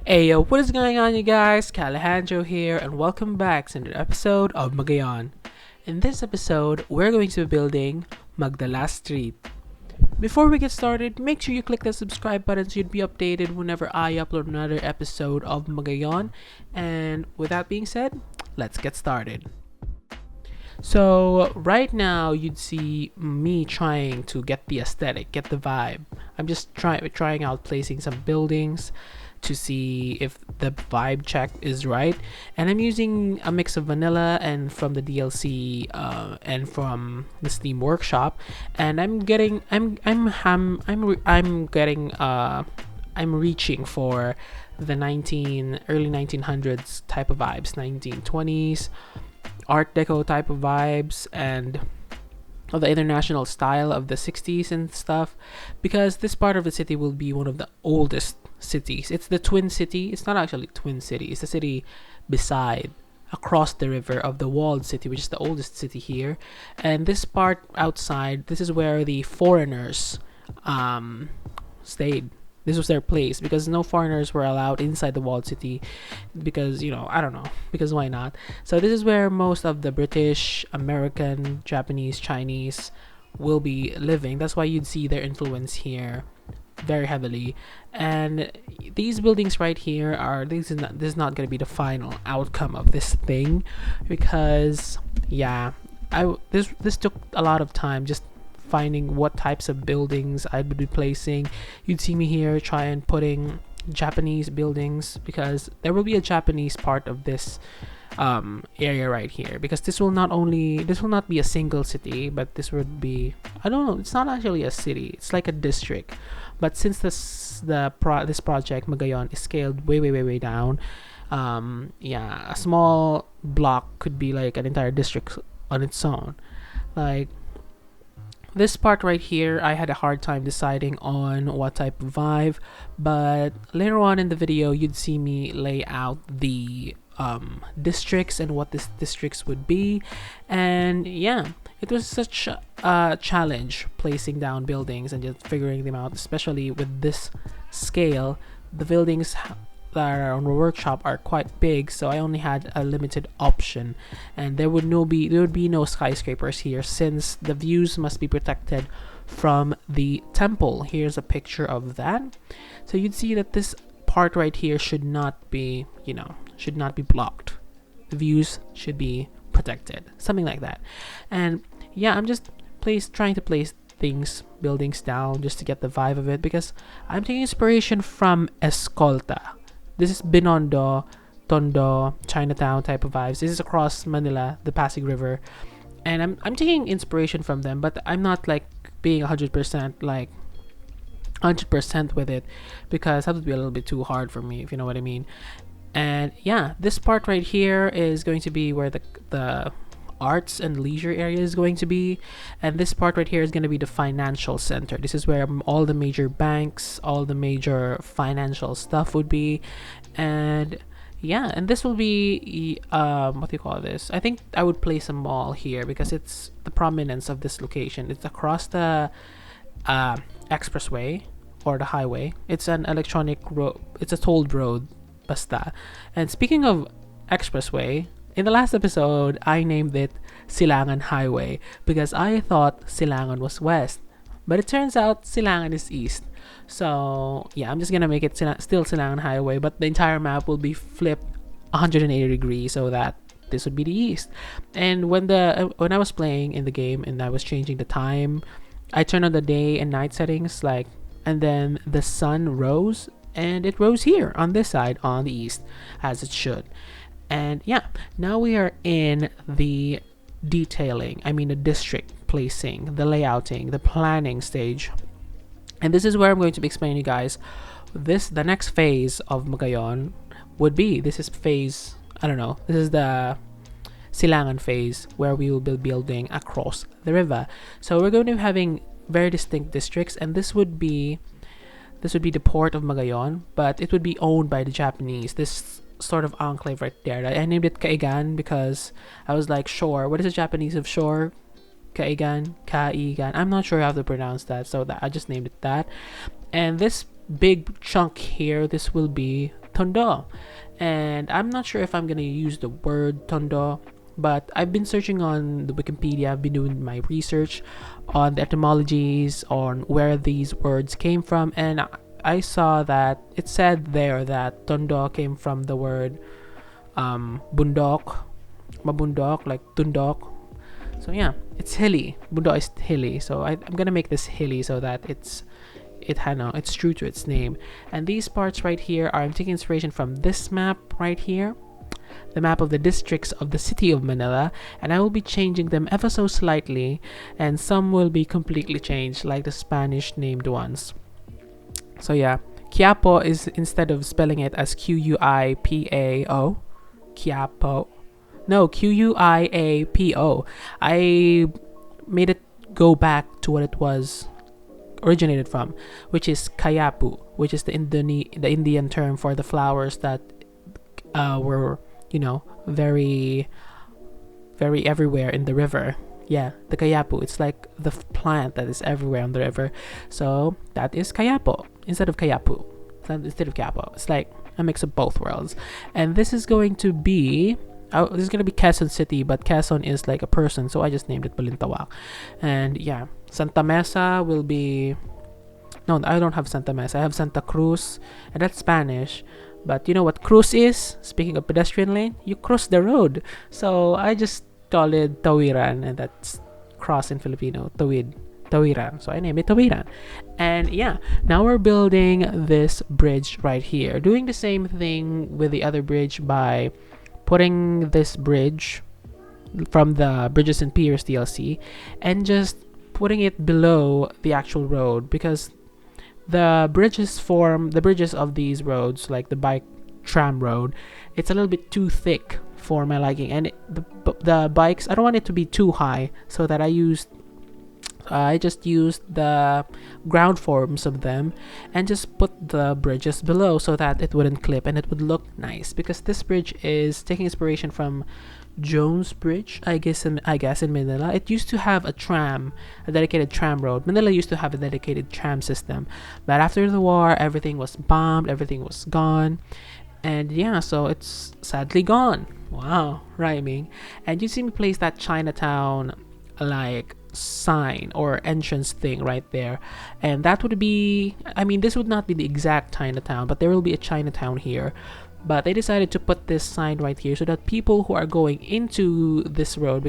Hey yo, what is going on, you guys? Calejandro here, and welcome back to another episode of Magayon. In this episode, we're going to be building Magdala Street. Before we get started, make sure you click the subscribe button so you'd be updated whenever I upload another episode of Magayon. And with that being said, let's get started. So right now you'd see me trying to get the aesthetic, get the vibe. I'm just trying out placing some buildings to see if the vibe check is right, and I'm using a mix of vanilla and from the DLC and from the Steam Workshop, and I'm reaching for the early 1900s type of vibes, 1920s Art Deco type of vibes, and of the international style of the 60s and stuff, because this part of the city will be one of the oldest cities. It's the twin city. It's not actually twin city. It's the city beside, across the river of the walled city, which is the oldest city here. And this part outside, this is where the foreigners stayed. This was their place because no foreigners were allowed inside the walled city because, I don't know, because why not? So this is where most of the British, American, Japanese, Chinese will be living. That's why you'd see their influence here very heavily. And these buildings right here this is not going to be the final outcome of this thing, because this took a lot of time just finding what types of buildings I would be placing. You'd see me here try and putting Japanese buildings, because there will be a Japanese part of this area right here, because this will not be a single city, but this would be, I don't know, it's not actually a city, it's like a district. But since this project Magayon is scaled way down, a small block could be like an entire district on its own. Like this part right here, I had a hard time deciding on what type of vibe, but later on in the video, you'd see me lay out the districts and what these districts would be. And yeah, it was such a challenge placing down buildings and just figuring them out, especially with this scale. The buildings that are on the workshop are quite big, so I only had a limited option, and there would be no skyscrapers here, since the views must be protected from the temple. Here's a picture of that. So you'd see that this part right here should not be blocked. The views should be protected, something like that. And yeah, I'm just trying to place buildings down just to get the vibe of it, because I'm taking inspiration from Escolta. This is Binundok, Tondo, Chinatown type of vibes. This is across Manila, the Pasig River, and I'm taking inspiration from them, but I'm not like being 100% with it, because that would be a little bit too hard for me, if you know what I mean. And yeah, this part right here is going to be where the arts and leisure area is going to be, and this part right here is going to be the financial center. This is where all the major banks, all the major financial stuff would be. And yeah, and this will be what do you call this? I think I would place a mall here, because it's the prominence of this location. It's across the expressway or the highway. It's an electronic road. It's a tolled road, basta. And speaking of expressway, in the last episode, I named it Silangan Highway because I thought Silangan was west, but it turns out Silangan is east. So yeah, I'm just gonna make it still Silangan Highway, but the entire map will be flipped 180 degrees so that this would be the east. And when I was playing in the game and I was changing the time, I turned on the day and night settings, and then the sun rose, and it rose here on this side on the east, as it should. And yeah, now we are in the detailing, the district placing, the layouting, the planning stage. And this is where I'm going to be explaining to you guys the next phase of Magayon would be. This is phase, this is the Silangan phase, where we will be building across the river. So we're going to be having very distinct districts, and this would be the port of Magayon, but it would be owned by the Japanese. This sort of enclave right there. I named it Kaigan because I was like, shore. What is the Japanese of shore? Kaigan. I'm not sure how to pronounce that, so I just named it that. And this big chunk here, this will be Tondo. And I'm not sure if I'm gonna use the word Tondo, but I've been searching on the Wikipedia. I've been doing my research on the etymologies, on where these words came from, and I saw that it said there that Tondo came from the word bundok, mabundok, like tundok. So yeah, it's hilly. Bundok is hilly. So I'm gonna make this hilly so that it's true to its name. And these parts right here I'm taking inspiration from this map right here, the map of the districts of the city of Manila, and I will be changing them ever so slightly, and some will be completely changed, like the Spanish named ones. So yeah, Quiapo is, instead of spelling it as Q-U-I-P-A-O, Quiapo, no, Q-U-I-A-P-O, I made it go back to what it was originated from, which is Kayapu, which is the Indian term for the flowers that were, very, very everywhere in the river. Yeah, the Kayapu. It's like the plant that is everywhere on the river. So that is Kayapo instead of Kayapu. Instead of Kayapo. It's like a mix of both worlds. And this is going to be this is going to be Quezon City, but Quezon is like a person, so I just named it Balintawak. And yeah, Santa Mesa will be... No, I don't have Santa Mesa. I have Santa Cruz, and that's Spanish. But you know what cruz is? Speaking of pedestrian lane, you cross the road. So I just call it Tawiran, and that's cross in Filipino, Tawiran. So I named it Tawiran. And yeah, now we're building this bridge right here. Doing the same thing with the other bridge by putting this bridge from the Bridges and Piers DLC and just putting it below the actual road, because the bridges of these roads, like the bike tram road, it's a little bit too thick for my liking, and the bikes, I don't want it to be too high, so that I just used the ground forms of them and just put the bridges below so that it wouldn't clip and it would look nice, because this bridge is taking inspiration from Jones Bridge, I guess in Manila. It used to have a dedicated tram road. Manila used to have a dedicated tram system, but after the war, everything was bombed, everything was gone, and yeah, so it's sadly gone. Wow, rhyming. And you see me place that Chinatown like sign or entrance thing right there, and that would be, this would not be the exact Chinatown, but there will be a Chinatown here. But they decided to put this sign right here so that people who are going into this road,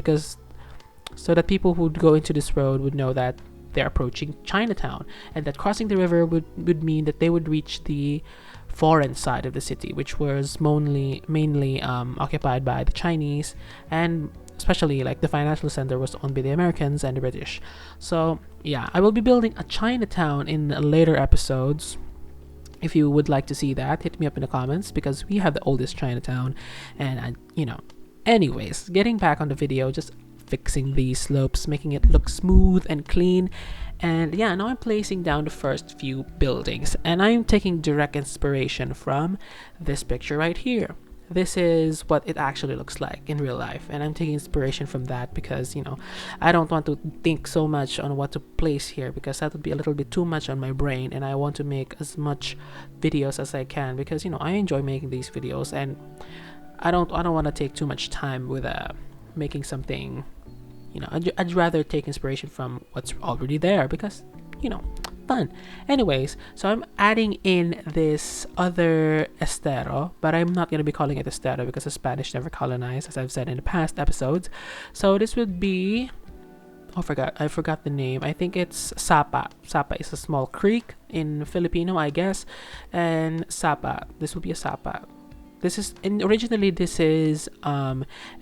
people who go into this road would know that they're approaching Chinatown, and that crossing the river would mean that they would reach the foreign side of the city, which was mainly occupied by the Chinese, and especially like the financial center was owned by the Americans and the British. So yeah, I will be building a Chinatown in later episodes. If you would like to see that, hit me up in the comments, because we have the oldest Chinatown. And anyways, getting back on the video, just fixing these slopes, making it look smooth and clean. And yeah, now I'm placing down the first few buildings, and I'm taking direct inspiration from this picture right here. This is what it actually looks like in real life, and I'm taking inspiration from that because I don't want to think so much on what to place here, because that would be a little bit too much on my brain, and I want to make as much videos as I can, because I enjoy making these videos, and I don't want to take too much time with making something. I'd rather take inspiration from what's already there, because fun. Anyways, so I'm adding in this other estero, but I'm not going to be calling it estero because the Spanish never colonized, as I've said in the past episodes. So this would be, I forgot the name. I think it's Sapa. Sapa is a small creek in Filipino, I guess. And Sapa, this would be a Sapa. Originally this is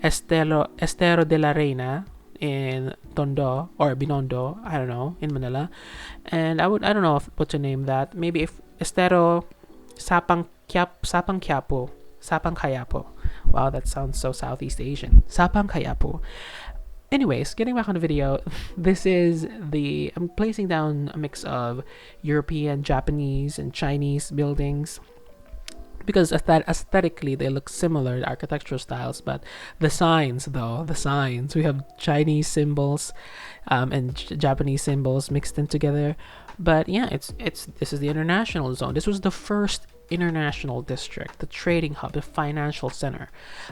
Estero de la Reina in Tondo or Binondo, I don't know, in Manila. And I don't know what to name that. Maybe if Estero Sapang Quiapo. Wow, that sounds so Southeast Asian. Sapang Quiapo. Anyways, getting back on the video, I'm placing down a mix of European, Japanese, and Chinese buildings, because aesthetically they look similar, the architectural styles, but the signs, we have Chinese symbols and Japanese symbols mixed in together. But yeah, this is the international zone. This was the first international district, the trading hub, the financial center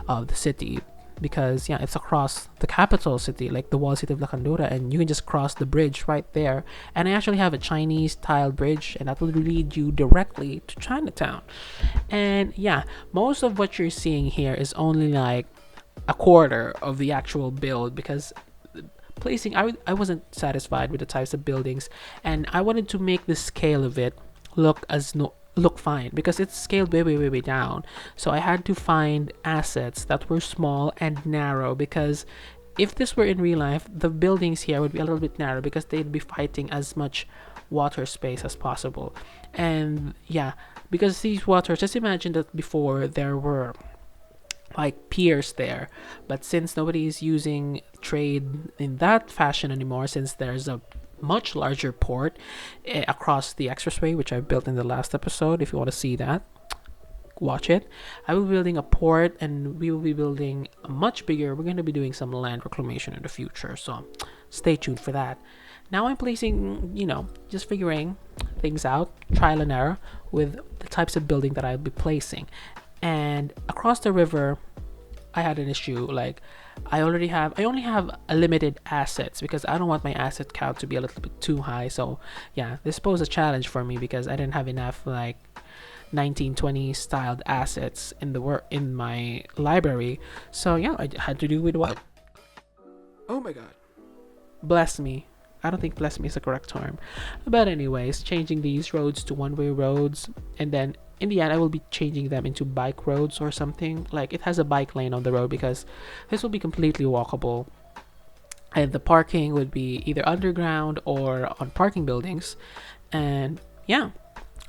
of the city. Because yeah, it's across the capital city, like the walled city of Lacandura, and you can just cross the bridge right there. And I actually have a Chinese tile bridge, and that will lead you directly to Chinatown. And yeah, most of what you're seeing here is only like a quarter of the actual build, because placing I wasn't satisfied with the types of buildings, and I wanted to make the scale of it look as no look fine, because it's scaled way down. So I had to find assets that were small and narrow, because if this were in real life, the buildings here would be a little bit narrow because they'd be fighting as much water space as possible. And yeah, because these waters, just imagine that before there were like piers there, but since nobody is using trade in that fashion anymore, since there's a much larger port across the expressway, which I built in the last episode. If you want to see that, watch it. I will be building a port, and we will be building a much bigger. We're going to be doing some land reclamation in the future, so stay tuned for that. Now I'm placing, just figuring things out, trial and error with the types of building that I'll be placing. And across the river, I had an issue. Like, I only have a limited assets, because I don't want my asset count to be a little bit too high. So yeah, this posed a challenge for me, because I didn't have enough like 1920 styled assets in my library. So yeah, I had to do with what? Oh my god, bless me. I don't think bless me is the correct term. But anyways, changing these roads to one-way roads, and then in the end I will be changing them into bike roads or something. Like, it has a bike lane on the road, because this will be completely walkable. And the parking would be either underground or on parking buildings. And yeah,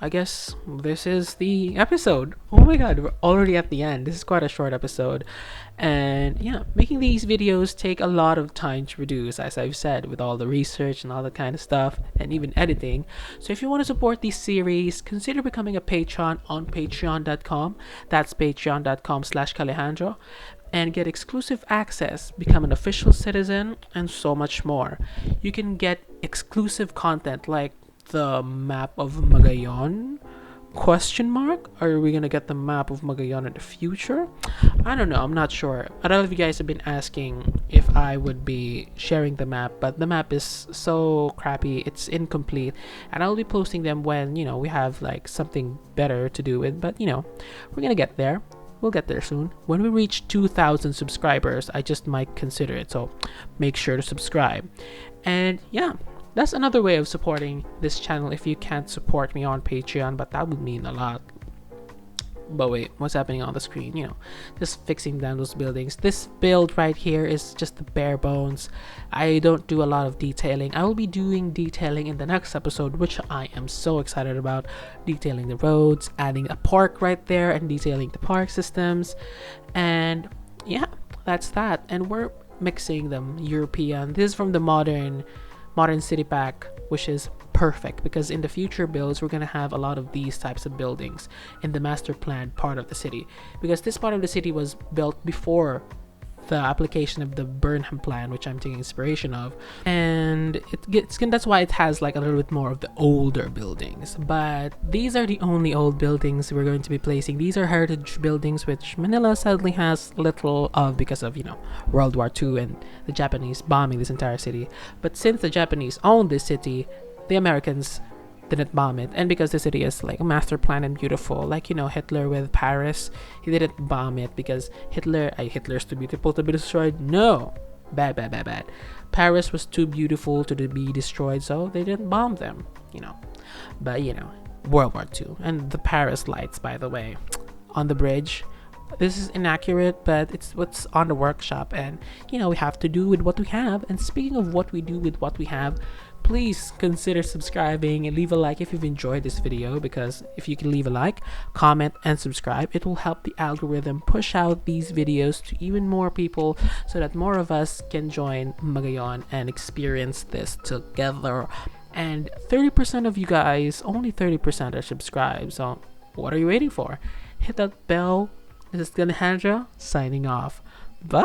I guess this is the episode. Oh my god, we're already at the end. This is quite a short episode. And yeah, making these videos take a lot of time to produce, as I've said, with all the research and all that kind of stuff, and even editing. So if you want to support this series, consider becoming a patron on patreon.com. That's patreon.com/Calejandro. And get exclusive access, become an official citizen, and so much more. You can get exclusive content like the map of Magayon? ? Are we gonna get the map of Magayon in the future? I don't know, I'm not sure. A lot of you guys have been asking if I would be sharing the map, but the map is so crappy, it's incomplete, and I'll be posting them when, we have like something better to do with. But we're gonna get there. We'll get there soon. When we reach 2,000 subscribers, I just might consider it, so make sure to subscribe. And yeah, that's another way of supporting this channel if you can't support me on Patreon, but that would mean a lot. But wait, what's happening on the screen? Just fixing down those buildings. This build right here is just the bare bones. I don't do a lot of detailing. I will be doing detailing in the next episode, which I am so excited about. Detailing the roads, adding a park right there, and detailing the park systems. And yeah, that's that. And we're mixing them European. This is from the modern city pack, which is perfect, because in the future builds we're going to have a lot of these types of buildings in the master plan part of the city, because this part of the city was built before the application of the Burnham plan, which I'm taking inspiration of, and that's why it has like a little bit more of the older buildings. But these are the only old buildings we're going to be placing. These are heritage buildings, which Manila sadly has little of because of World War II and the Japanese bombing this entire city. But since the Japanese owned this city, the Americans didn't bomb it. And because the city is like a master plan and beautiful, like Hitler with Paris, he didn't bomb it because Hitler's too beautiful to be destroyed. No, bad. Paris was too beautiful to be destroyed, so they didn't bomb them. But World War II. And the Paris lights, by the way, on the bridge, this is inaccurate, but it's what's on the workshop, and we have to do with what we have. And speaking of what we do with what we have, please consider subscribing and leave a like if you've enjoyed this video, because if you can leave a like, comment, and subscribe, it will help the algorithm push out these videos to even more people, so that more of us can join Magayon and experience this together. And 30% of you guys, only 30% are subscribed, so what are you waiting for? Hit that bell. This is Calejandro signing off. Bye!